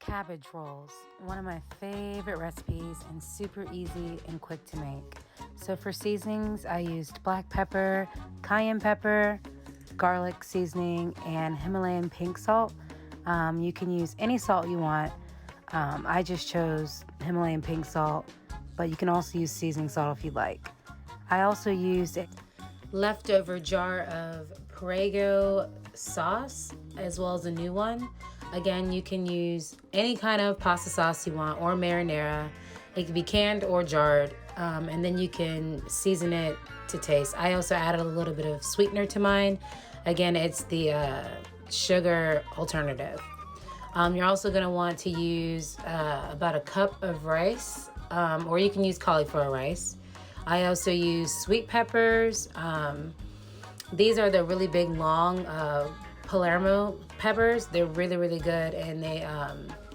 Cabbage rolls, one of my favorite recipes and super easy and quick to make. So for seasonings, I used black pepper, cayenne pepper, garlic seasoning, and Himalayan pink salt. You can use any salt you want. I just chose Himalayan pink salt, but you can also use seasoning salt if you like. I also used a leftover jar of Prego sauce as well as a new one. Again, you can use any kind of pasta sauce you want or marinara. It can be canned or jarred, and then you can season it to taste. I also added a little bit of sweetener to mine. Again, it's the sugar alternative. You're also going to want to use about a cup of rice, or you can use cauliflower rice. I also use sweet peppers. These are the really big, long Palermo peppers. They're really, really good, and they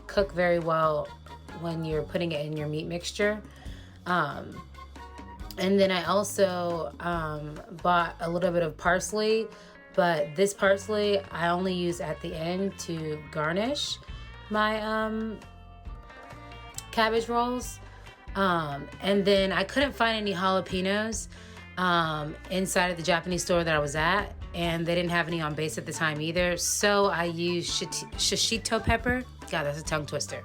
cook very well when you're putting it in your meat mixture. And then I also bought a little bit of parsley, but this parsley I only use at the end to garnish my cabbage rolls. And then I couldn't find any jalapenos inside of the Japanese store that I was at, and they didn't have any on base at the time either. So I used shishito pepper. God, that's a tongue twister.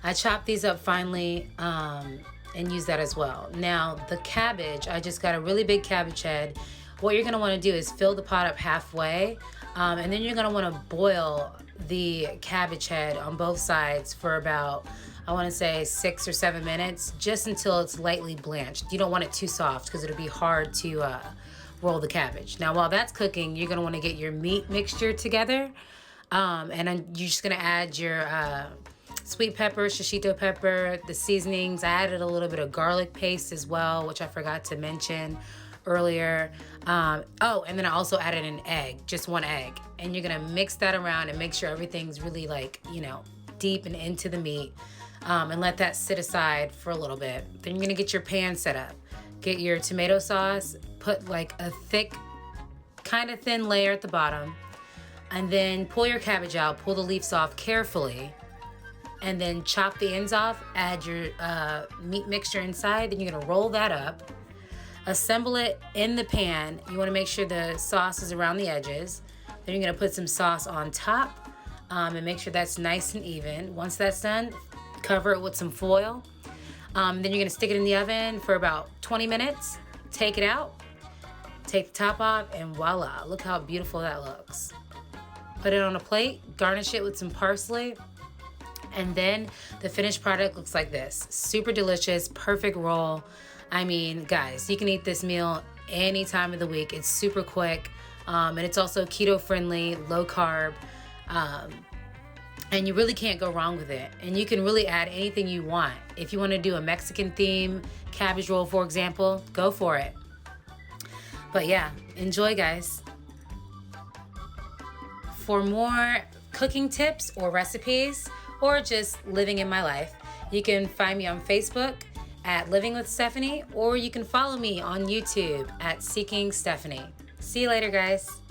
I chopped these up finely and use that as well. Now the cabbage, I just got a really big cabbage head. What you're gonna wanna do is fill the pot up halfway, and then you're gonna wanna boil the cabbage head on both sides for about, I wanna say 6 or 7 minutes, just until it's lightly blanched. You don't want it too soft because it'll be hard to roll the cabbage. Now while that's cooking, you're gonna wanna get your meat mixture together, and then you're just gonna add your sweet pepper, shishito pepper, the seasonings. I added a little bit of garlic paste as well, which I forgot to mention earlier. Oh, and then I also added an egg, just one egg. And you're gonna mix that around and make sure everything's really deep and into the meat, and let that sit aside for a little bit. Then you're gonna get your pan set up. Get your tomato sauce, put like a thick, kind of thin layer at the bottom, and then pull your cabbage out, pull the leaves off carefully, and then chop the ends off, add your meat mixture inside, then you're gonna roll that up, assemble it in the pan. You wanna make sure the sauce is around the edges. Then you're gonna put some sauce on top, and make sure that's nice and even. Once that's done, cover it with some foil. Then you're gonna stick it in the oven for about 20 minutes, take it out, take the top off, and voila, look how beautiful that looks. Put it on a plate, garnish it with some parsley, and then the finished product looks like this. Super delicious, perfect roll. I mean, guys, you can eat this meal any time of the week. It's super quick, and it's also keto friendly, low carb, and you really can't go wrong with it. And you can really add anything you want. If you want to do a Mexican theme cabbage roll, for example, go for it. But yeah, enjoy, guys. For more cooking tips or recipes, or just living in my life, you can find me on Facebook at Living with Stephanie, or you can follow me on YouTube at Seeking Stephanie. See you later, guys.